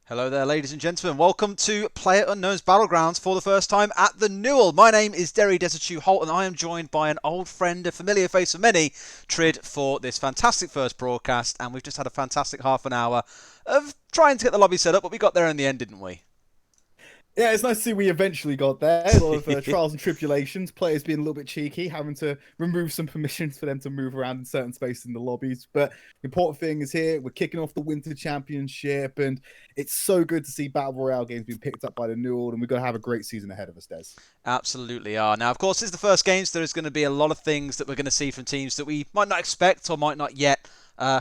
Hello there, ladies and gentlemen. Welcome to PlayerUnknown's Battlegrounds for the first time at the NUEL. My name is Derry Desertu Holt, and I am joined by an old friend, a familiar face for many, Trid, for this fantastic first broadcast. And we've just had a fantastic half an hour of trying to get the lobby set up, but we got there in the end, didn't we? Yeah, it's nice to see we eventually got there. A lot of trials and tribulations, players being a little bit cheeky, having to remove some permissions for them to move around in certain spaces in the lobbies. But the important thing is here, we're kicking off the Winter Championship, and it's so good to see Battle Royale games being picked up by the NUEL, and we're going to have a great season ahead of us, Des. Absolutely are. Now, of course, this is the first game, so there's going to be a lot of things that we're going to see from teams that we might not expect or might not yet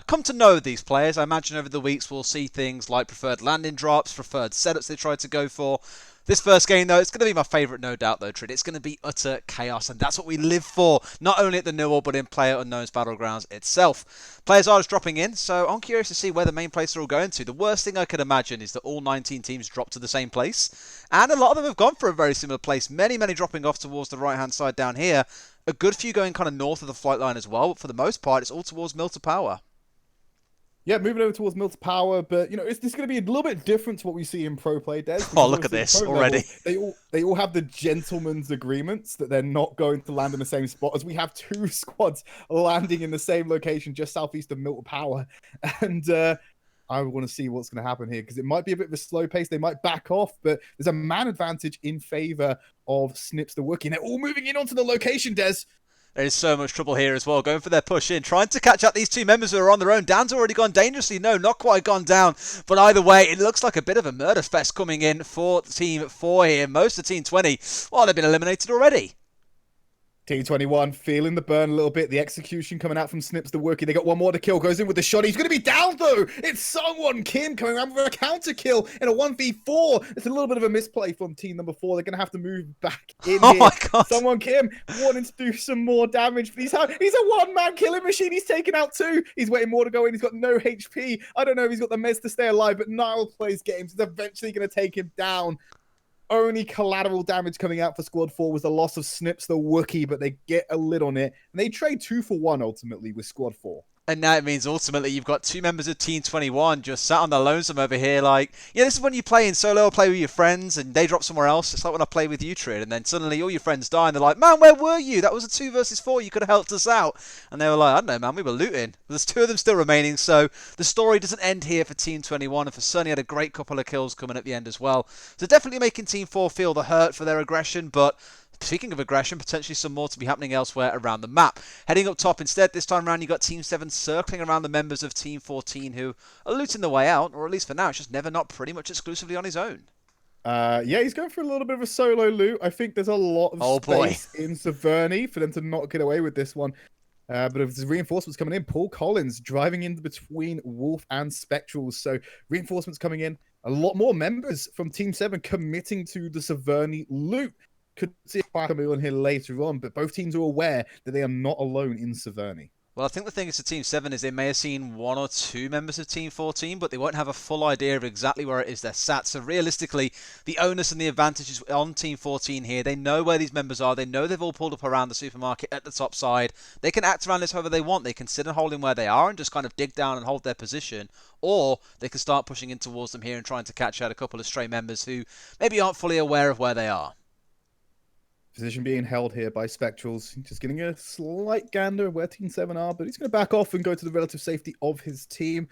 come to know these players. I imagine over the weeks we'll see things like preferred landing drops, preferred setups they try to go for. This first game, though, it's going to be my favourite, no doubt, though, Trid. It's going to be utter chaos, and that's what we live for, not only at the NUEL, but in PlayerUnknown's Battlegrounds itself. Players are just dropping in, so I'm curious to see where the main place are all going to. The worst thing I could imagine is that all 19 teams drop to the same place, and a lot of them have gone for a very similar place, many dropping off towards the right-hand side down here. A good few going kind of north of the flight line as well, but for the most part, it's all towards Mill to Power. Yeah, moving over towards Mill to Power, but this is going to be a little bit different to what we see in pro play, Des. Oh, look at this already. They all have the gentleman's agreements that they're not going to land in the same spot, as we have two squads landing in the same location just southeast of Mill to Power. And I want to see what's going to happen here, because it might be a bit of a slow pace. They might back off, but there's a man advantage in favor of Snips the Wookiee. And they're all moving in onto the location, Des. There is so much trouble here as well, going for their push in, trying to catch up these two members who are on their own. Dan's already gone dangerously. No, not quite gone down. But either way, it looks like a bit of a murder fest coming in for Team 4 here. Most of Team 20, well, they've been eliminated already. T21 feeling the burn a little bit. The execution coming out from Snips the Wookiee. They got one more to kill. Goes in with the shot. He's going to be down, though. It's someone, Kim, coming around with a counter kill in a 1v4. It's a little bit of a misplay from team number 4. They're going to have to move back in Oh here. my God. Someone, Kim, wanting to do some more damage. But he's a one-man killing machine. He's taken out 2. He's waiting more to go in. He's got no HP. I don't know if he's got the meds to stay alive, but NUEL plays games. He's eventually going to take him down. Only collateral damage coming out for Squad 4 was the loss of Snips the Wookiee, but they get a lid on it. And they trade 2 for 1 ultimately with Squad 4. And now it means ultimately you've got two members of Team 21 just sat on their lonesome over here. Like, this is when you play in solo or play with your friends and they drop somewhere else. It's like when I play with you, Trid, and then suddenly all your friends die and they're like, man, where were you? That was a 2 versus 4. You could have helped us out. And they were like, I don't know, man, we were looting. But there's 2 of them still remaining, so the story doesn't end here for Team 21. And for Sunny had a great couple of kills coming at the end as well. So definitely making Team 4 feel the hurt for their aggression, but speaking of aggression, potentially some more to be happening elsewhere around the map. Heading up top instead, this time around, you got Team 7 circling around the members of Team 14 who are looting the way out, or at least for now, it's just never not pretty much exclusively on his own. Yeah, he's going for a little bit of a solo loot. I think there's a lot of space in Severny for them to not get away with this one. But if there's reinforcements coming in, Paul Collins driving in between Wolf and Spectrals. So reinforcements coming in. A lot more members from Team 7 committing to the Severny loot. Could see it coming on here later on, but both teams are aware that they are not alone in Severny. Well, I think the thing is to Team 7 is they may have seen 1 or 2 members of Team 14, but they won't have a full idea of exactly where it is they're sat. So realistically, the onus and the advantage is on Team 14 here. They know where these members are. They know they've all pulled up around the supermarket at the top side. They can act around this however they want. They can sit and hold in where they are and just kind of dig down and hold their position. Or they can start pushing in towards them here and trying to catch out a couple of stray members who maybe aren't fully aware of where they are. Position being held here by Spectrals. Just getting a slight gander of where Team 7 are, but he's going to back off and go to the relative safety of his team.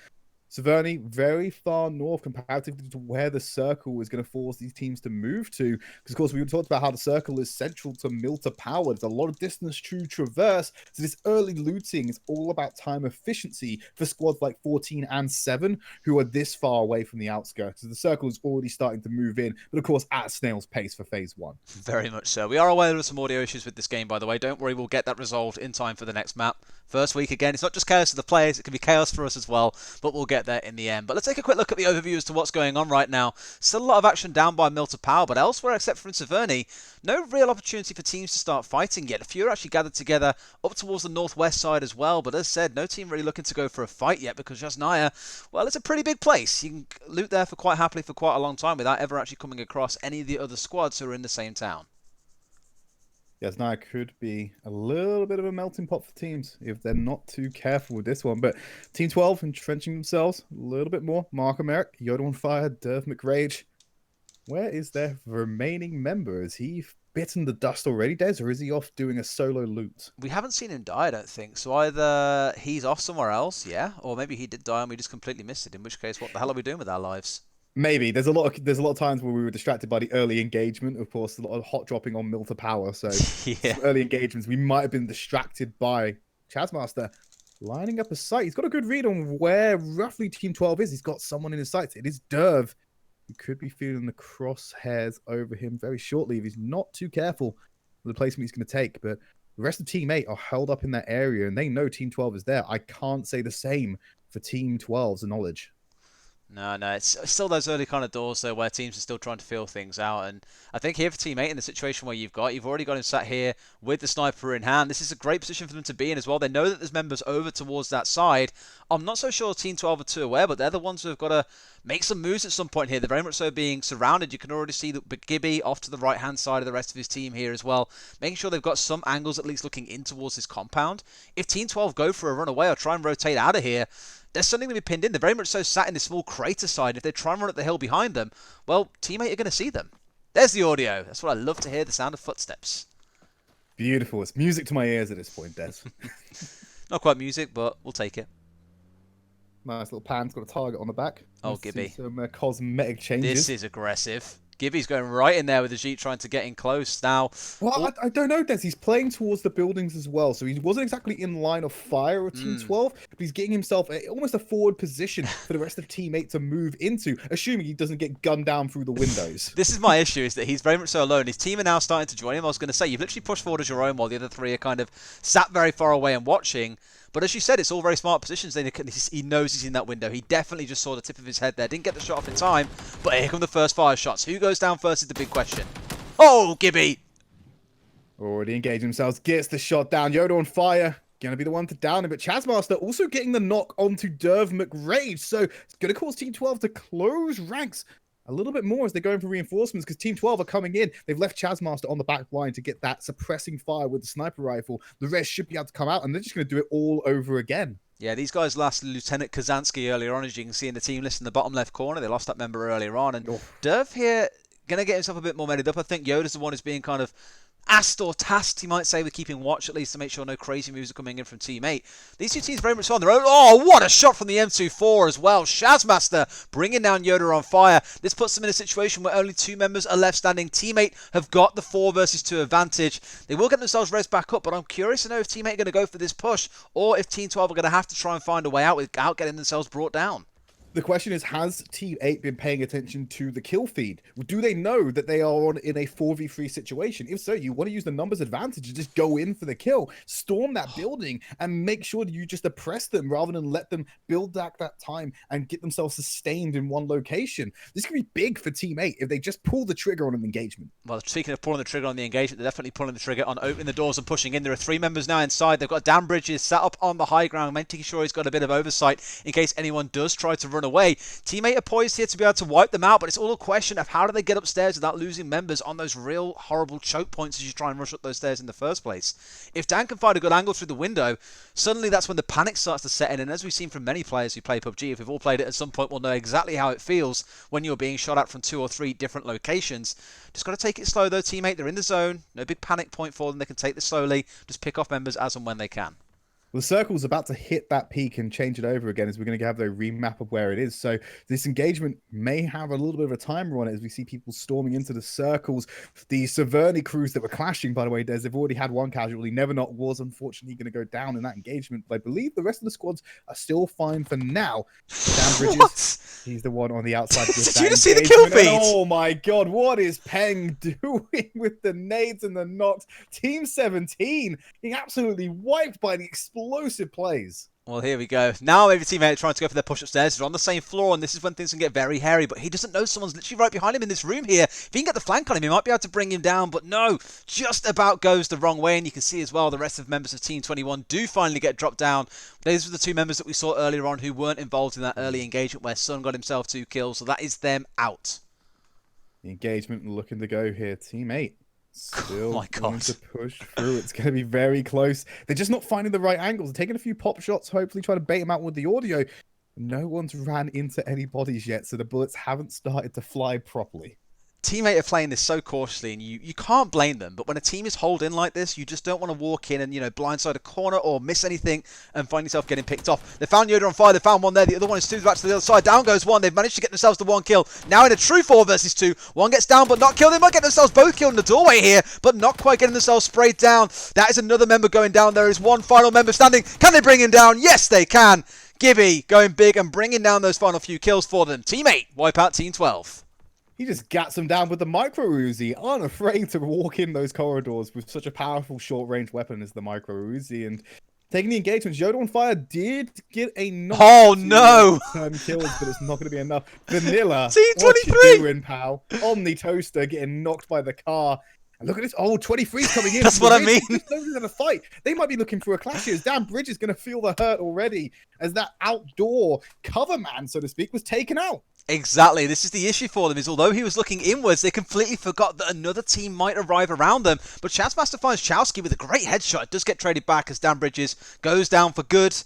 Severny, very far north comparatively to where the circle is going to force these teams to move to. Because, of course, we talked about how the circle is central to Mill to Power. There's a lot of distance to traverse. So this early looting is all about time efficiency for squads like 14 and 7, who are this far away from the outskirts. So the circle is already starting to move in, but, of course, at snail's pace for Phase 1. Very much so. We are aware of some audio issues with this game, by the way. Don't worry, we'll get that resolved in time for the next map. First week, again, it's not just chaos for the players, it can be chaos for us as well, but we'll get there in the end. But let's take a quick look at the overview as to what's going on right now. Still a lot of action down by Mill to Power, but elsewhere except for in Severny, no real opportunity for teams to start fighting yet. A few are actually gathered together up towards the northwest side as well, but as said, no team really looking to go for a fight yet because Jasnaya, well, it's a pretty big place. You can loot there for quite happily for quite a long time without ever actually coming across any of the other squads who are in the same town. Yes, now it could be a little bit of a melting pot for teams if they're not too careful with this one. But Team 12 entrenching themselves a little bit more. Mark Merrick, Yoda on fire, Derv McRage. Where is their remaining member? Is he bitten the dust already, Des, or is he off doing a solo loot? We haven't seen him die, I don't think. So either he's off somewhere else, yeah, or maybe he did die and we just completely missed it. In which case, what the hell are we doing with our lives? Maybe there's a lot of times where we were distracted by the early engagement. Of course, a lot of hot dropping on Milta Power. So Yeah. some early engagements, we might have been distracted by Chazmaster lining up a site. He's got a good read on where roughly Team 12 is. He's got someone in his sights. It is Derv. You could be feeling the crosshairs over him very shortly if he's not too careful with the placement he's going to take. But the rest of Team 8 are held up in that area, and they know Team 12 is there. I can't say the same for Team 12's knowledge. No, it's still those early kind of doors though where teams are still trying to feel things out, and I think here for Team 8 in the situation where you've already got him sat here with the sniper in hand, this is a great position for them to be in as well. They know that there's members over towards that side. I'm not so sure Team 12 are too aware, but they're the ones who have got to make some moves at some point here. They're very much so being surrounded. You can already see that Gibby off to the right hand side of the rest of his team here as well, making sure they've got some angles at least looking in towards this compound. If Team 12 go for a runaway or try and rotate out of here, they're suddenly going to be pinned in. They're very much so sat in this small crater side. If they try and run up the hill behind them, well, teammate are going to see them. There's the audio. That's what I love to hear, the sound of footsteps. Beautiful. It's music to my ears at this point, Des. Not quite music, but we'll take it. Nice little pan's got a target on the back. Oh, Let's Gibby. see some cosmetic changes. This is aggressive. Gibby's going right in there with the Jeep trying to get in close. Now, Well, I don't know, Des. He's playing towards the buildings as well, so he wasn't exactly in line of fire of Team 12, but he's getting himself almost a forward position for the rest of Team 8 to move into, assuming he doesn't get gunned down through the windows. This is my issue, is that he's very much so alone. His team are now starting to join him. I was going to say, you've literally pushed forward as your own while the other three are kind of sat very far away and watching. But as you said, it's all very smart positions. He knows he's in that window. He definitely just saw the tip of his head there. Didn't get the shot off in time. But here come the first fire shots. Who goes down first is the big question. Oh, Gibby! Already engaged themselves. Gets the shot down. Yoda on fire. Gonna be the one to down him. But Chazmaster also getting the knock onto Derv McRage. So it's gonna cause Team 12 to close ranks a little bit more as they're going for reinforcements, because Team 12 are coming in. They've left Chazmaster on the back line to get that suppressing fire with the sniper rifle. The rest should be able to come out, and they're just going to do it all over again. Yeah, these guys lost Lieutenant Kazansky earlier on, as you can see in the team list in the bottom left corner. They lost that member earlier on. And Derv here going to get himself a bit more mended up. I think Yoda's the one who's being kind of asked or tasked, you might say, with keeping watch at least to make sure no crazy moves are coming in from Team 8. These two teams very much on their own. Oh, what a shot from the M24 as well. Shazmaster bringing down Yoda on fire. This puts them in a situation where only two members are left standing. Team 8 have got the 4 versus 2 advantage. They will get themselves res back up, but I'm curious to know if Team 8 are going to go for this push or if Team 12 are going to have to try and find a way out without getting themselves brought down. The question is, has Team 8 been paying attention to the kill feed? Do they know that they are in a 4v3 situation? If so, you want to use the numbers advantage and just go in for the kill, storm that building, and make sure that you just oppress them rather than let them build back that time and get themselves sustained in one location. This could be big for Team 8 if they just pull the trigger on an engagement. Well, speaking of pulling the trigger on the engagement, they're definitely pulling the trigger on opening the doors and pushing in. There are 3 members now inside. They've got Dan Bridges sat up on the high ground, making sure he's got a bit of oversight in case anyone does try to run away. Team 8 are poised here to be able to wipe them out, but it's all a question of how do they get upstairs without losing members on those real horrible choke points as you try and rush up those stairs in the first place. If Dan can find a good angle through the window, suddenly that's when the panic starts to set in, and as we've seen from many players who play PUBG, if we've all played it at some point, we'll know exactly how it feels when you're being shot at from 2 or 3 different locations. Just got to take it slow though, Team 8. They're in the zone. No big panic point for them. They can take this slowly. Just pick off members as and when they can. The circle's about to hit that peak and change it over again as we're going to have the remap of where it is. So this engagement may have a little bit of a timer on it as we see people storming into the circles. The Severny crews that were clashing, by the way, Des, they've already had one casualty. Never Not was unfortunately going to go down in that engagement, but I believe the rest of the squads are still fine for now. Dan Bridges, What? he's the one on the outside. With Did you just see the kill feed? Oh my god, what is Peng doing with the nades and the knocks? Team 17 being absolutely wiped by the explosive plays. Well, here we go. Now maybe Team 8 are trying to go for their push upstairs. They're on the same floor, and this is when things can get very hairy. But he doesn't know someone's literally right behind him in this room here. If he can get the flank on him, he might be able to bring him down. But no, just about goes the wrong way. And you can see as well the rest of members of Team 21 do finally get dropped down. These were the 2 members that we saw earlier on who weren't involved in that early engagement where Sun got himself 2 kills. So that is them out. The engagement looking to go here. Team 8 Oh Still my wanting god. to push through. It's going to be very close. They're just not finding the right angles. They're taking a few pop shots, hopefully trying to bait him out with the audio. No one's ran into any bodies yet, so the bullets haven't started to fly properly. Teammate are playing this so cautiously, and you can't blame them. But when a team is holed in like this, you just don't want to walk in and, blindside a corner or miss anything and find yourself getting picked off. They found Yoda on fire. They found one there. The other one is two back to the other side. Down goes one. They've managed to get themselves the one kill. Now in a true 4 versus 2. One gets down but not killed. They might get themselves both killed in the doorway here, but not quite getting themselves sprayed down. That is another member going down. There is one final member standing. Can they bring him down? Yes, they can. Gibby going big and bringing down those final few kills for them. Teammate, wipe out Team 12. He just gats them down with the micro Uzi, unafraid to walk in those corridors with such a powerful short-range weapon as the micro Uzi, and taking the engagements. Yoda on fire did get a knock. Oh no! Turn kills, but it's not going to be enough. Vanilla, Team 23! what you doing, pal? Omni Toaster getting knocked by the car. And look at this. Oh, 23's coming in. That's what I mean. In a fight. They might be looking for a clash here. Dan Bridge is going to feel the hurt already as that outdoor cover man, so to speak, was taken out. Exactly. This is the issue for them, is although he was looking inwards, they completely forgot that another team might arrive around them. But Chancemaster finds Chowski with a great headshot. It does get traded back as Dan Bridges goes down for good.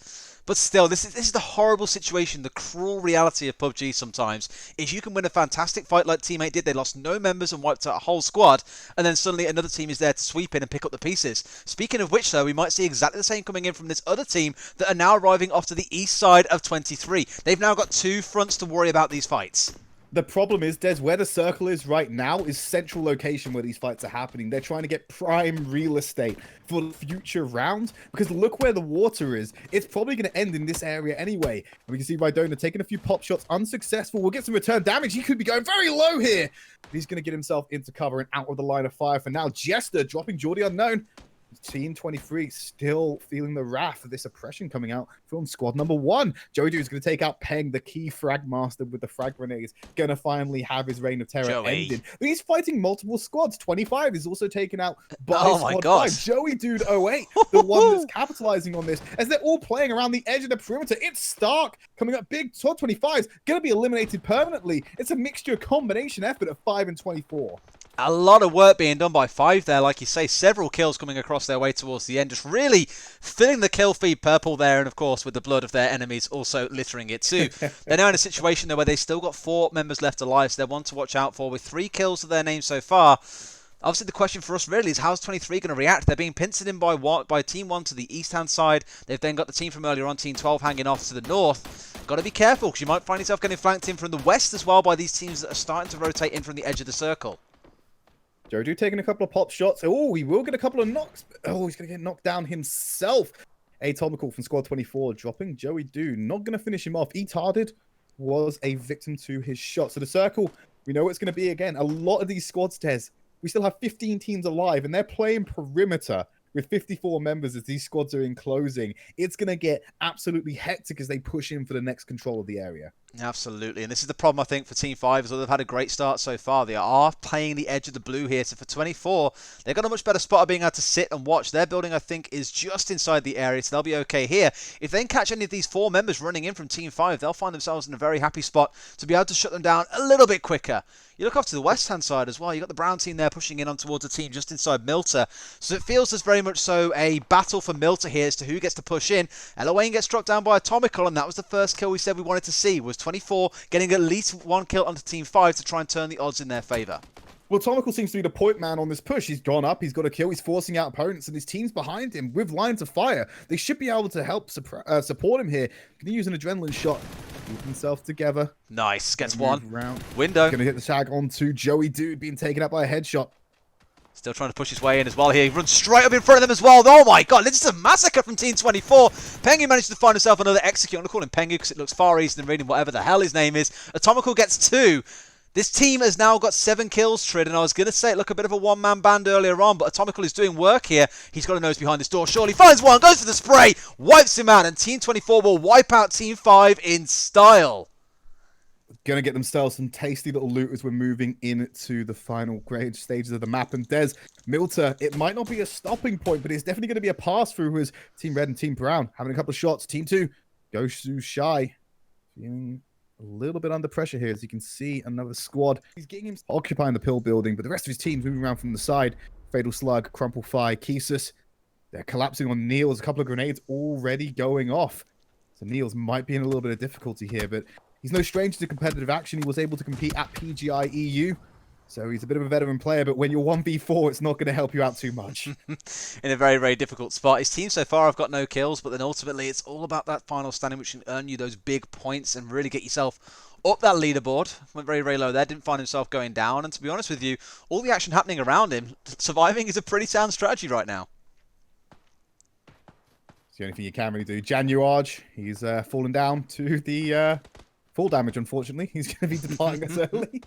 But still, this is the horrible situation, the cruel reality of PUBG sometimes, is you can win a fantastic fight like Teammate did. They lost no members and wiped out a whole squad, and then suddenly another team is there to sweep in and pick up the pieces. Speaking of which, though, we might see exactly the same coming in from this other team that are now arriving off to the east side of 23. They've now got 2 fronts to worry about these fights. The problem is, Des, where the circle is right now is central location where these fights are happening. They're trying to get prime real estate for the future rounds, because look where the water is. It's probably going to end in this area anyway. And we can see Rydona taking a few pop shots, unsuccessful. We'll get some return damage. He could be going very low here. He's going to get himself into cover and out of the line of fire for now. Jester dropping Geordie Unknown. Team 23 still feeling the wrath of this oppression coming out from squad number 1. Joey Dude is going to take out Peng, the key frag master with the frag grenades. Going to finally have his reign of terror ended. But he's fighting multiple squads. 25 is also taken out by squad 5. Joey Dude 08, the one that's capitalizing on this as they're all playing around the edge of the perimeter. It's Stark coming up big. 25 is going to be eliminated permanently. It's a mixture combination effort of 5 and 24. A lot of work being done by 5 there, like you say, several kills coming across their way towards the end, just really filling the kill feed purple there, and of course with the blood of their enemies also littering it too. They're now in a situation though where they still got 4 members left alive, so they're one to watch out for with 3 kills to their name so far. Obviously the question for us really is, how's 23 going to react? They're being pincered in by Team 1 to the east-hand side. They've then got the team from earlier on, Team 12, hanging off to the north. Got to be careful, because you might find yourself getting flanked in from the west as well by these teams that are starting to rotate in from the edge of the circle. Jojo taking a couple of pop shots. Oh, he will get a couple of knocks. Oh, he's going to get knocked down himself. Atomical from squad 24 dropping Joey Do. Not going to finish him off. E-Tarded was a victim to his shot. So the circle, we know it's going to be again. A lot of these squads, Des, we still have 15 teams alive, and they're playing perimeter with 54 members as these squads are enclosing. It's going to get absolutely hectic as they push in for the next control of the area. Absolutely, and this is the problem I think for Team 5, is that they've had a great start so far. They are playing the edge of the blue here, so for 24, they've got a much better spot of being able to sit and watch. Their building, I think, is just inside the area, so they'll be okay here. If they can catch any of these 4 members running in from Team 5, they'll find themselves in a very happy spot to be able to shut them down a little bit quicker. You look off to the west-hand side as well. You've got the brown team there pushing in on towards a team just inside Milter. So it feels as very much so a battle for Milter here as to who gets to push in. Eloane gets struck down by Atomical, and that was the first kill we said we wanted to see, was 24 getting at least 1 kill onto Team 5 to try and turn the odds in their favour. Well, Atomical seems to be the point man on this push. He's gone up, he's got a kill, he's forcing out opponents, and his team's behind him with lines of fire. They should be able to help support him here. Can he use an adrenaline shot? Keep himself together. Nice, gets one. Round. Window. Gonna hit the tag onto Joey Dude, being taken out by a headshot. Still trying to push his way in as well here. He runs straight up in front of them as well. Oh my god, this is a massacre from Team 24. Pengu managed to find himself another execute. I'm going to call him Pengu because it looks far easier than reading whatever the hell his name is. Atomical gets 2. This team has now got 7 kills, Trid, and I was going to say it looked a bit of a one-man band earlier on, but Atomical is doing work here. He's got a nose behind this door. Surely finds one, goes for the spray, wipes him out, and Team 24 will wipe out Team 5 in style. Gonna get themselves some tasty little loot as we're moving into the final grade stages of the map. And Des, Milter, it might not be a stopping point, but it's definitely going to be a pass-through as Team Red and Team Brown having a couple of shots. Team 2 goes to Shy. Feeling a little bit under pressure here, as you can see another squad. He's getting him occupying the pill building, but the rest of his team's moving around from the side. Fatal Slug, Crumple Fi, Kisus. They're collapsing on Niels. A couple of grenades already going off. So Niels might be in a little bit of difficulty here, but he's no stranger to competitive action. He was able to compete at PGI EU. So he's a bit of a veteran player, but when you're 1v4, it's not going to help you out too much. In a very, very difficult spot. His team so far have got no kills, but then ultimately it's all about that final standing, which can earn you those big points and really get yourself up that leaderboard. Went very, very low there, didn't find himself going down, and to be honest with you, all the action happening around him, surviving is a pretty sound strategy right now. It's the only thing you can really do. Januarge, he's fallen down to the full damage, unfortunately. He's going to be departing us early.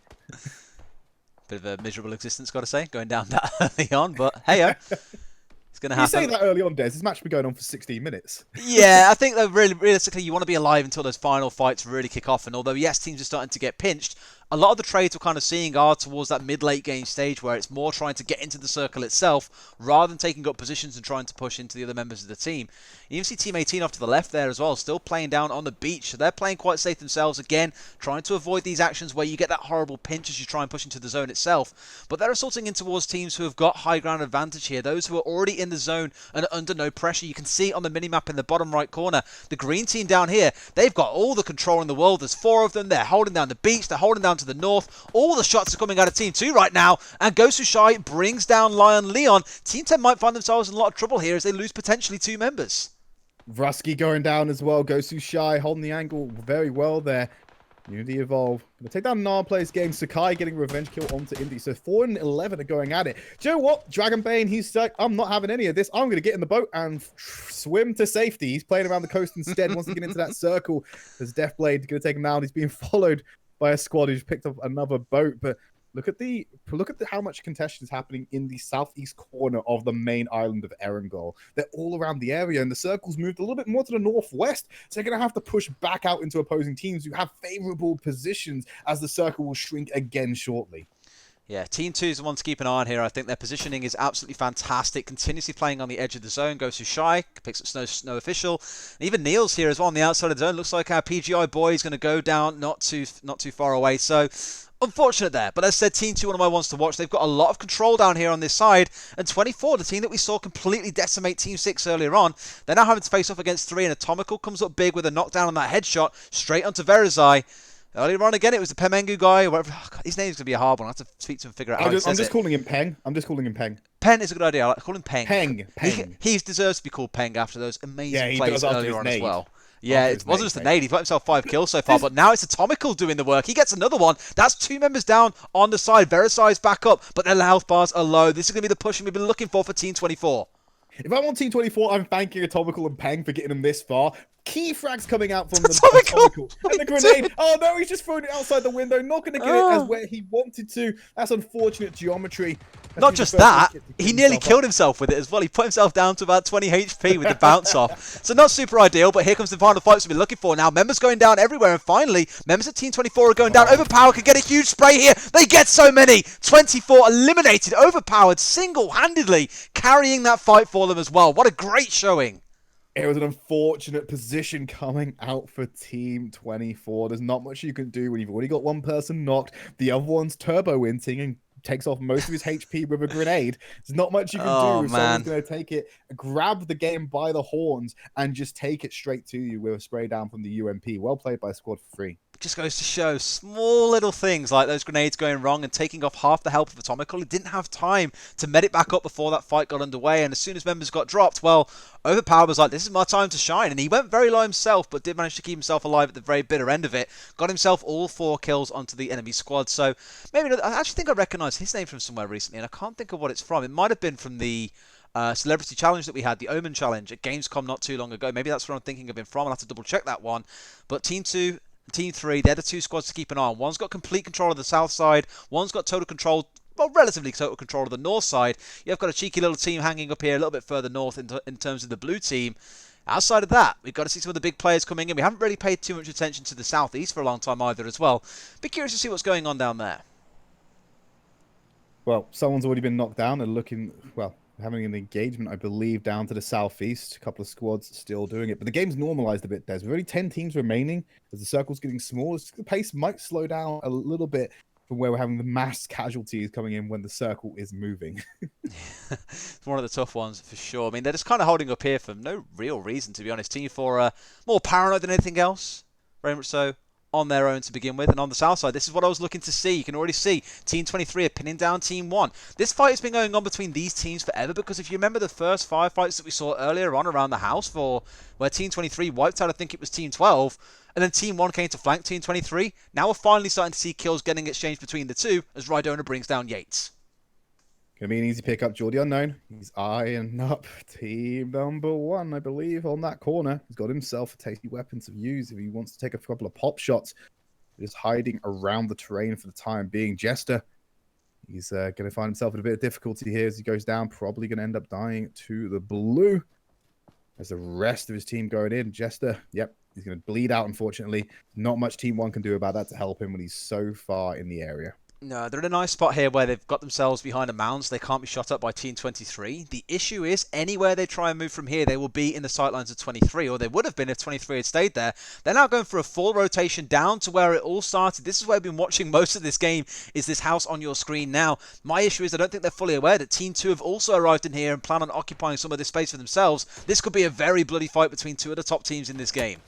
Bit of a miserable existence, got to say, going down that early on, but hey-o. It's going to happen. You say that early on, Des. This match has been going on for 16 minutes. Yeah, I think that really, realistically, you want to be alive until those final fights really kick off. And although, yes, teams are starting to get pinched, a lot of the trades we're kind of seeing are towards that mid-late game stage where it's more trying to get into the circle itself rather than taking up positions and trying to push into the other members of the team. You even see Team 18 off to the left there as well, still playing down on the beach. So they're playing quite safe themselves again, trying to avoid these actions where you get that horrible pinch as you try and push into the zone itself. But they're assaulting in towards teams who have got high ground advantage here, those who are already in the zone and are under no pressure. You can see on the minimap in the bottom right corner, the green team down here, they've got all the control in the world. There's 4 of them. They're holding down the beach. They're holding down to the north. All the shots are coming out of Team 2 right now, and Gosushai brings down Lion Leon. Team 10 might find themselves in a lot of trouble here as they lose potentially 2 members. Vrusky going down as well. Gosushai holding the angle very well there. Unity Evolve. Gonna take down Narplay's game. Sakai getting a revenge kill onto Indy. So 4 and 11 are going at it. Do you know what? Dragonbane, he's like, I'm not having any of this. I'm going to get in the boat and swim to safety. He's playing around the coast instead. Wants to get into that circle. There's Deathblade going to take him down. He's being followed by a squad who's picked up another boat. But look at how much contention is happening in the southeast corner of the main island of Erangel. They're all around the area, and the circle's moved a little bit more to the northwest. So they're going to have to push back out into opposing teams who have favorable positions as the circle will shrink again shortly. Yeah, Team 2 is the one to keep an eye on here. I think their positioning is absolutely fantastic. Continuously playing on the edge of the zone. Goes to Shy, picks up Snow Official. And even Niels here as well on the outside of the zone. Looks like our PGI boy is going to go down not too far away. So unfortunate there. But as I said, Team 2, one of my ones to watch. They've got a lot of control down here on this side. And 24, the team that we saw completely decimate Team 6 earlier on, they're now having to face off against 3. And Atomical comes up big with a knockdown on that headshot straight onto Verizai. Earlier on, again, it was the Pemengu guy. Whatever. Oh, God, his name's going to be a hard one. I have to speak to him and figure out how I'm he says just it. calling him Peng. I'm just calling him Peng. Pen is a good idea. I like to call him Peng. Peng. He deserves to be called Peng after those amazing plays earlier on as well. Yeah, it wasn't just the nade. He's got himself 5 kills so far, but now it's Atomical doing the work. He gets another one. That's 2 members down on the side. Verisai's back up, but their health bars are low. This is going to be the pushing we've been looking for Team 24. If I'm on Team 24, I'm thanking Atomical and Peng for getting them this far. Key frags coming out from the Atomical. And the grenade. Oh no, he's just thrown it outside the window. Not going to get it as where he wanted to. That's unfortunate geometry. Not just that, he nearly killed himself with it as well. He put himself down to about 20 HP with the bounce off. So not super ideal, but here comes the final fights we've been looking for now. Members going down everywhere, and finally, members of Team 24 are going down. Overpower could get a huge spray here. They get so many. 24 eliminated. Overpowered single-handedly, carrying that fight for them as well. What a great showing. It was an unfortunate position coming out for Team 24. There's not much you can do when you've already got one person knocked. The other one's turbo-inting and takes off most of his HP with a grenade. There's not much you can do if someone's going to take it, grab the game by the horns, and just take it straight to you with a spray down from the UMP. Well played by Squad 3. Just goes to show small little things like those grenades going wrong and taking off half the health of Atomical. He didn't have time to med it back up before that fight got underway, and as soon as members got dropped, well, Overpower was like, this is my time to shine, and he went very low himself, but did manage to keep himself alive at the very bitter end of it. Got himself all 4 kills onto the enemy squad, so maybe I actually think I recognise his name from somewhere recently, and I can't think of what it's from. It might have been from the Celebrity Challenge that we had, the Omen Challenge at Gamescom not too long ago. Maybe that's where I'm thinking of him from. I'll have to double check that one. But Team 2 Team 3, they're the 2 squads to keep an eye on. One's got complete control of the south side. One's got total control, well, relatively total control of the north side. You've got a cheeky little team hanging up here a little bit further north in terms of the blue team. Outside of that, we've got to see some of the big players coming in. We haven't really paid too much attention to the southeast for a long time either as well. Be curious to see what's going on down there. Well, someone's already been knocked down and looking, well, having an engagement, I believe, down to the southeast. A couple of squads still doing it. But the game's normalized a bit, Des. With only 10 teams remaining, as the circle's getting smaller, the pace might slow down a little bit from where we're having the mass casualties coming in when the circle is moving. It's one of the tough ones for sure. I mean, they're just kind of holding up here for no real reason, to be honest. Team 4 are more paranoid than anything else. Very much so on their own to begin with. And on the south side, this is what I was looking to see. You can already see Team 23 are pinning down Team 1. This fight has been going on between these teams forever, because if you remember the first firefights that we saw earlier on around the house for where Team 23 wiped out, I think it was Team 12, and then Team 1 came to flank Team 23. Now we're finally starting to see kills getting exchanged between the two as Rydona brings down Yates. Gonna be an easy pickup. Geordie Unknown. He's eyeing up team number 1, I believe, on that corner. He's got himself a tasty weapon to use if he wants to take a couple of pop shots. He's hiding around the terrain for the time being. Jester, he's going to find himself in a bit of difficulty here as he goes down. Probably going to end up dying to the blue. As the rest of his team going in. Jester, yep, he's going to bleed out, unfortunately. Not much Team 1 can do about that to help him when he's so far in the area. No, they're in a nice spot here where they've got themselves behind a mound, so they can't be shot up by Team 23. The issue is, anywhere they try and move from here, they will be in the sightlines of 23, or they would have been if 23 had stayed there. They're now going for a full rotation down to where it all started. This is where I've been watching most of this game, is this house on your screen now. My issue is I don't think they're fully aware that Team 2 have also arrived in here and plan on occupying some of this space for themselves. This could be a very bloody fight between two of the top teams in this game.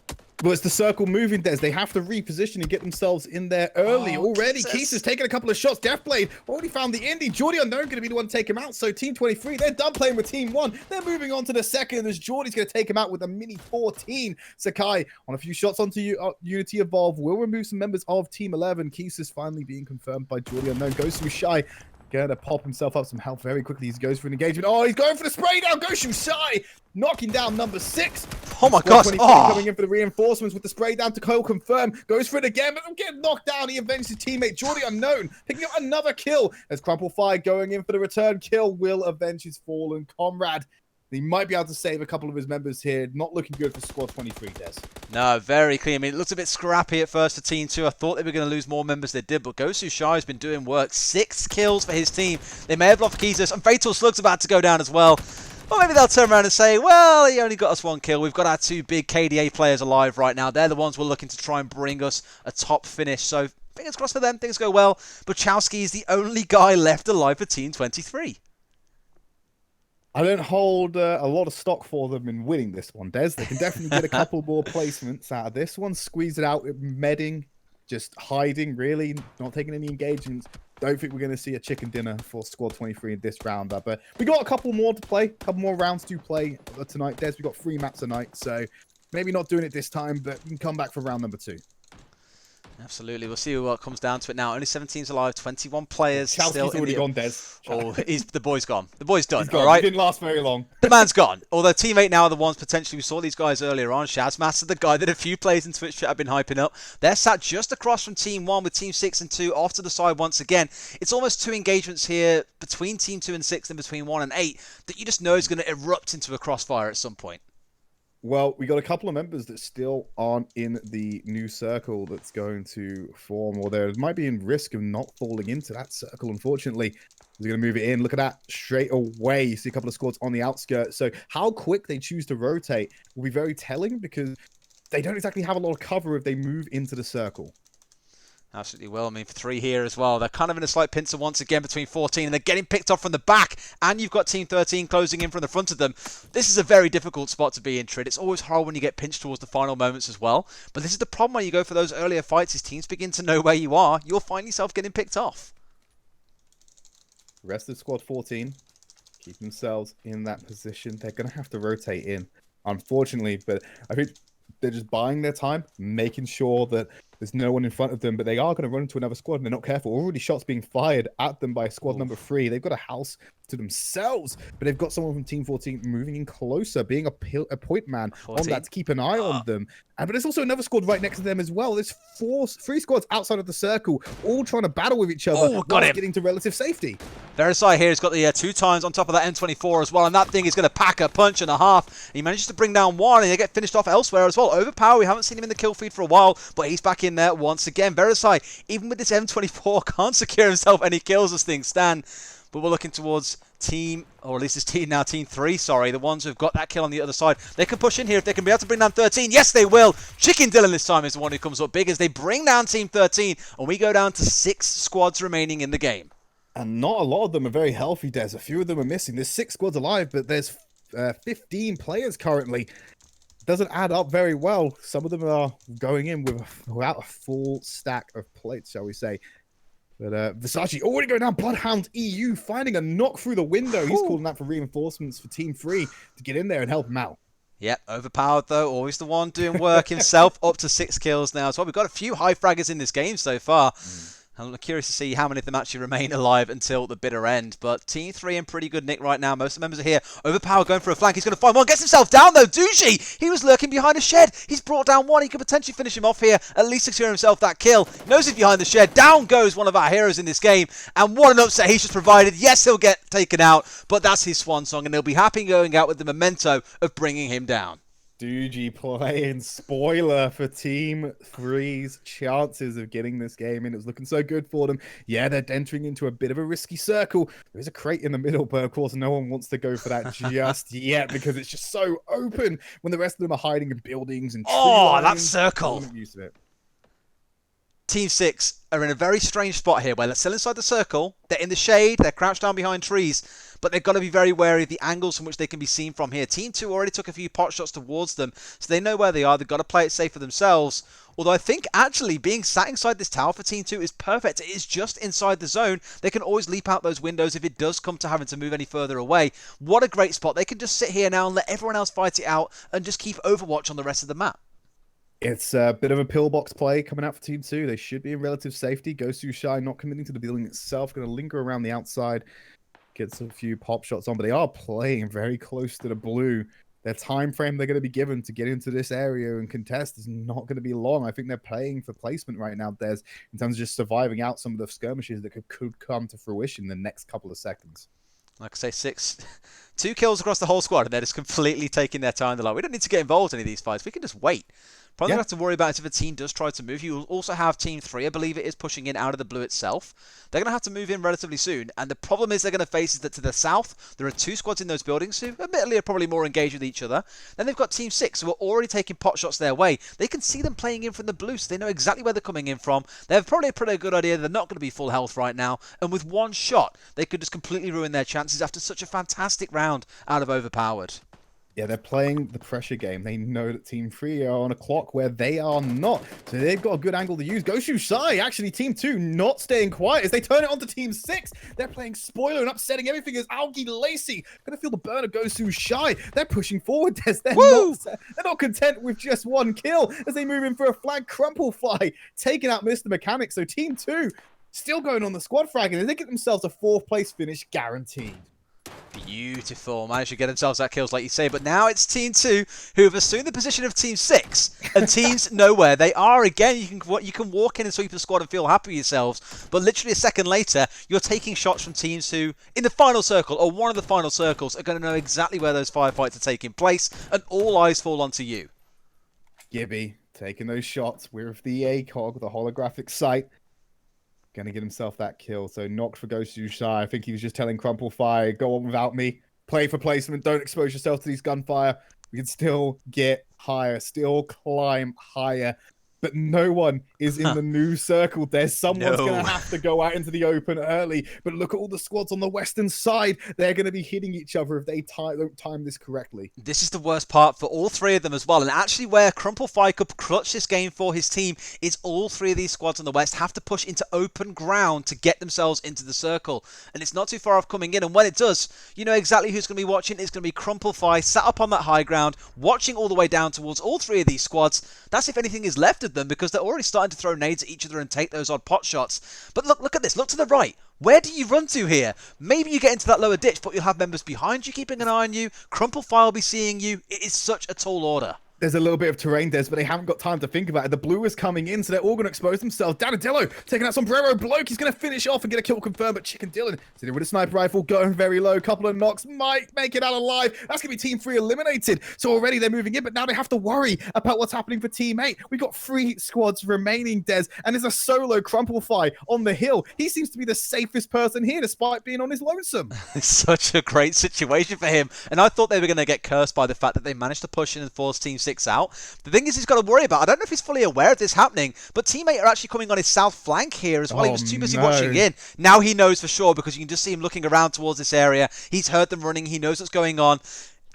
Well, it's the circle moving, Des. They have to reposition and get themselves in there early already. Keith has taken a couple of shots. Deathblade already found the indie. Geordie Unknown going to be the one to take him out. So Team 23, they're done playing with Team 1. They're moving on to the second as Geordie's going to take him out with a mini 14. Sakai on a few shots onto Unity Evolve will remove some members of Team 11. Keith is finally being confirmed by Geordie Unknown. Goes through Shy. Gonna pop himself up some health very quickly. He goes for an engagement. Oh, he's going for the spray down. Goshu Shy knocking down number 6. Oh my gosh. Coming in for the reinforcements with the spray down to confirm. Goes for it again, but getting knocked down. He avenges his teammate, Geordie Unknown, picking up another kill as Crumple Fire going in for the return kill will avenge his fallen comrade. He might be able to save a couple of his members here. Not looking good for squad 23, Des. No, very clean. I mean, it looked a bit scrappy at first for Team 2. I thought they were going to lose more members. They did, but Gosu Shai has been doing work. 6 kills for his team. They may have lost Keezus, and Fatal Slug's about to go down as well. Or maybe they'll turn around and say, well, he only got us 1 kill. We've got our 2 big KDA players alive right now. They're the ones we're looking to try and bring us a top finish. So fingers crossed for them. Things go well. But Chowski is the only guy left alive for Team 23. I don't hold a lot of stock for them in winning this one, Des. They can definitely get a couple more placements out of this one. Squeeze it out, medding, just hiding, really, not taking any engagements. Don't think we're going to see a chicken dinner for squad 23 in this round. But we got a couple more to play, a couple more rounds to play tonight, Des. We got 3 maps tonight, so maybe not doing it this time, but we can come back for round number 2. Absolutely. We'll see what comes down to it now. Only 17's alive, 21 players still already gone, Des. Oh, the boy's gone. The boy's done, Gone. all right? He didn't last very long. The man's gone. Although teammate now are the ones potentially, we saw these guys earlier on. Shazmaster, the guy that a few players in Twitch chat have been hyping up. They're sat just across from Team 1 with Team 6 and 2 off to the side once again. It's almost 2 engagements here between Team 2 and 6 and between 1 and 8 that you just know is going to erupt into a crossfire at some point. Well, we got a couple of members that still aren't in the new circle that's going to form, or there might be in risk of not falling into that circle, unfortunately. He's going to move it in. Look at that. Straight away, you see a couple of squads on the outskirts. So how quick they choose to rotate will be very telling, because they don't exactly have a lot of cover if they move into the circle. Absolutely well. I mean, for 3 here as well. They're kind of in a slight pincer once again between 14, and they're getting picked off from the back. And you've got Team 13 closing in from the front of them. This is a very difficult spot to be in, Trid. It's always hard when you get pinched towards the final moments as well. But this is the problem when you go for those earlier fights. As teams begin to know where you are, you'll find yourself getting picked off. Rest of squad 14 keep themselves in that position. They're going to have to rotate in, unfortunately. But I think they're just buying their time, making sure that there's no one in front of them, but they are going to run into another squad and they're not careful. Already shots being fired at them by squad number 3. They've got a house to themselves, but they've got someone from Team 14 moving in closer, being a point man 14. On that to keep an eye on them. But there's also another squad right next to them as well. There's 3 squads outside of the circle, all trying to battle with each other, getting to relative safety. Verisai here has got the 2 times on top of that M24 as well, and that thing is going to pack a punch and a half. He manages to bring down 1, and they get finished off elsewhere as well. Overpower, we haven't seen him in the kill feed for a while, but he's back in there once again. Verisai, even with this M24, can't secure himself any kills as things stand. But we're looking towards team, or at least it's team now, team 3, sorry, the ones who've got that kill on the other side. They can push in here if they can be able to bring down 13. Yes, they will. Chicken Dylan this time is the one who comes up big as they bring down team 13, and we go down to 6 squads remaining in the game. And not a lot of them are very healthy, Des. A few of them are missing. There's 6 squads alive, but there's 15 players currently. Doesn't add up very well. Some of them are going in without a full stack of plates, shall we say. But Versace already going down. Bloodhound EU finding a knock through the window. He's calling out for reinforcements for Team 3 to get in there and help him out. Yep, overpowered though. Always the one doing work himself. Up to 6 kills now as well. We've got a few high fraggers in this game so far. I'm curious to see how many of them actually remain alive until the bitter end. But Team 3 in pretty good nick right now. Most of the members are here. Overpower going for a flank. He's going to find one. Gets himself down though. Dougie! He was lurking behind a shed. He's brought down one. He could potentially finish him off here. At least secure himself that kill. Knows he's behind the shed. Down goes one of our heroes in this game. And what an upset he's just provided. Yes, he'll get taken out. But that's his swan song. And he'll be happy going out with the memento of bringing him down. Dougie playing spoiler for Team 3's chances of getting this game in. It was looking so good for them. Yeah, they're entering into a bit of a risky circle. There's a crate in the middle, but of course no one wants to go for that just yet because it's just so open when the rest of them are hiding in buildings and tree lines. That circle! I'm used to it. Team 6 are in a very strange spot here where they're still inside the circle. They're in the shade. They're crouched down behind trees. But they've got to be very wary of the angles from which they can be seen from here. Team 2 already took a few pot shots towards them, so they know where they are. They've got to play it safe for themselves. Although I think actually being sat inside this tower for Team 2 is perfect. It is just inside the zone. They can always leap out those windows if it does come to having to move any further away. What a great spot. They can just sit here now and let everyone else fight it out and just keep Overwatch on the rest of the map. It's a bit of a pillbox play coming out for Team 2. They should be in relative safety. Gosu Shy not committing to the building itself. Going to linger around the outside. Gets a few pop shots on, but they are playing very close to the blue. Their time frame they're going to be given to get into this area and contest is not going to be long. I think they're playing for placement right now, Des, in terms of just surviving out some of the skirmishes that could come to fruition in the next couple of seconds. Like I say, 2 kills across the whole squad, and they're just completely taking their time. They're like, we don't need to get involved in any of these fights. We can just wait. Probably don't have to worry about it if a team does try to move. You'll also have Team 3, I believe it is, pushing in out of the blue itself. They're going to have to move in relatively soon. And the problem is they're going to face is that to the south, there are 2 squads in those buildings who admittedly are probably more engaged with each other. Then they've got Team 6 who are already taking pot shots their way. They can see them playing in from the blue, so they know exactly where they're coming in from. They have probably a pretty good idea they're not going to be full health right now. And with one shot, they could just completely ruin their chances after such a fantastic round out of Overpowered. Yeah, they're playing the pressure game. They know that Team 3 are on a clock where they are not. So they've got a good angle to use. Gosu Shy, actually, Team 2 not staying quiet as they turn it on to Team 6. They're playing spoiler and upsetting everything as Algie Lacey going to feel the burn of Gosu Shy. They're pushing forward, Des. They're not content with just one kill as they move in for a flag crumple fly, taking out Mr. Mechanic. So Team 2 still going on the squad frag, and they get themselves a 4th place finish guaranteed. Beautiful. Managed to get themselves that kills, like you say. But now it's Team 2 who have assumed the position of Team 6. And teams know where they are. Again, you can walk in and sweep the squad and feel happy with yourselves. But literally a second later, you're taking shots from teams who, in the final circle, or one of the final circles, are going to know exactly where those firefights are taking place. And all eyes fall onto you. Gibby taking those shots with the ACOG, the holographic sight. Going to get himself that kill. So knocked for Gosu Shy. I think he was just telling Crumple Fire, go on without me. Play for placement. Don't expose yourself to these gunfire. We can still get higher. Still climb higher. But no one is in the new circle. There's someone's going to have to go out into the open early. But look at all the squads on the western side. They're going to be hitting each other if they don't time this correctly. This is the worst part for all 3 of them as well. And actually where Crumple Fire could clutch this game for his team is all 3 of these squads on the west have to push into open ground to get themselves into the circle. And it's not too far off coming in. And when it does, you know exactly who's going to be watching. It's going to be Crumple Fire sat up on that high ground, watching all the way down towards all 3 of these squads. That's if anything is left of them, because they're already starting to throw nades at each other and take those odd pot shots. But look at this. Look to the right. Where do you run to here? Maybe you get into that lower ditch, but you'll have members behind you keeping an eye on you. Crumple Fire will be seeing you. It is such a tall order. There's a little bit of terrain, Des, but they haven't got time to think about it. The blue is coming in, so they're all going to expose themselves. Danadillo taking out Sombrero. Bloke, he's going to finish off and get a kill confirmed, but Chicken Dylan sitting with a sniper rifle, going very low. Couple of knocks, might make it out alive. That's going to be Team 3 eliminated. So already they're moving in, but now they have to worry about what's happening for Team 8. We've got 3 squads remaining, Des, and there's a solo Crumplefy on the hill. He seems to be the safest person here, despite being on his lonesome. It's such a great situation for him. And I thought they were going to get cursed by the fact that they managed to push in and force Team 6 out. The thing is, he's got to worry about, I don't know if he's fully aware of this happening, but teammate are actually coming on his south flank here as well. He was too busy watching in. Now he knows for sure, because you can just see him looking around towards this area. He's heard them running. He knows what's going on.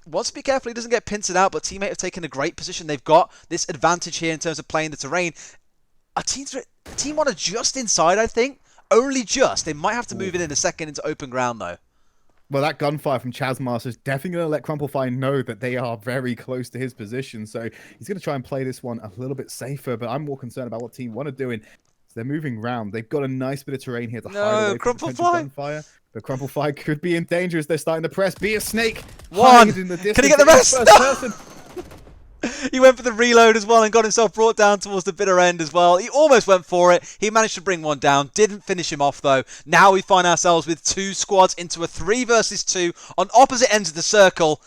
Wants to be careful he doesn't get pincered out, but teammate have taken a great position. They've got this advantage here in terms of playing the terrain. Team 1 are just inside, I think. Only just. They might have to move in a second into open ground, though. Well, that gunfire from Chazmaster is definitely going to let Crumplefy know that they are very close to his position. So he's going to try and play this one a little bit safer, but I'm more concerned about what Team 1 are doing. So they're moving around. They've got a nice bit of terrain here to hide away from potential gunfire. But Crumplefy could be in danger as they're starting to press. Be a snake. One. In the Can he get the rest? No! He went for the reload as well and got himself brought down towards the bitter end as well. He almost went for it. He managed to bring one down. Didn't finish him off, though. Now we find ourselves with 2 squads into a 3 versus 2 on opposite ends of the circle.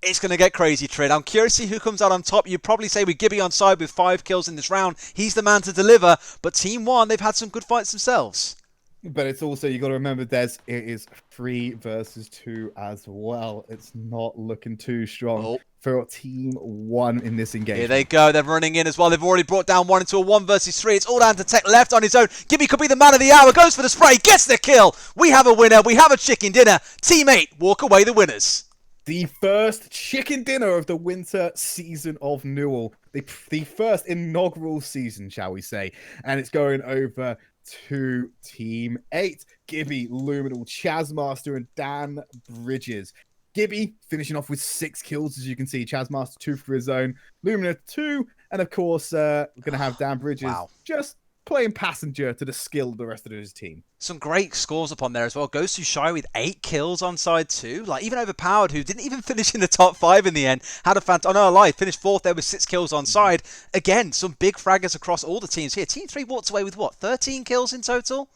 It's going to get crazy, Trid. I'm curious to see who comes out on top. You'd probably say with Gibby on side with 5 kills in this round. He's the man to deliver. But Team 1, they've had some good fights themselves. But it's also, you got to remember, Des, it is 3 versus 2 as well. It's not looking too strong for Team 1 in this engagement. Here they go. They're running in as well. They've already brought down 1 into a 1 versus 3. It's all down to Tech left on his own. Gibby could be the man of the hour. Goes for the spray. Gets the kill. We have a winner. We have a chicken dinner. Team 8 walk away the winners. The first chicken dinner of the winter season of NUEL. The first inaugural season, shall we say. And it's going over to Team 8. Gibby, Luminal, Chazmaster, and Dan Bridges. Gibby finishing off with 6 kills, as you can see. Chazmaster 2 for his own. Lumina 2. And of course, we're going to have Dan Bridges just playing passenger to the skill of the rest of his team. Some great scores up on there as well. Goes to Shy with 8 kills on side 2. Like, even Overpowered, who didn't even finish in the top 5 in the end, had a fantastic... Oh, no, lie. Finished 4th there with 6 kills on side. Again, some big fraggers across all the teams here. Team 3 walked away with, what, 13 kills in total?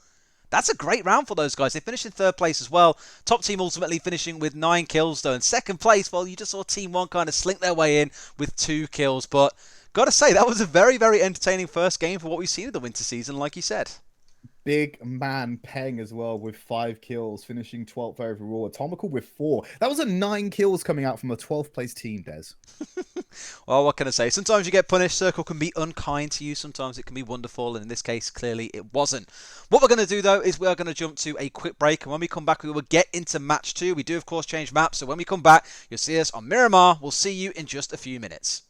That's a great round for those guys. They finished in 3rd place as well. Top team ultimately finishing with 9 kills, though. In 2nd place, well, you just saw Team 1 kind of slink their way in with 2 kills. But gotta say, that was a very, very entertaining first game for what we've seen of the winter season, like you said. Big man Peng as well with 5 kills, finishing 12th overall. Atomical with 4. That was a 9 kills coming out from a 12th place team, Des. Well, what can I say? Sometimes you get punished. Circle can be unkind to you. Sometimes it can be wonderful. And in this case, clearly it wasn't. What we're going to do, though, is we are going to jump to a quick break. And when we come back, we will get into match 2. We do, of course, change maps. So when we come back, you'll see us on Miramar. We'll see you in just a few minutes.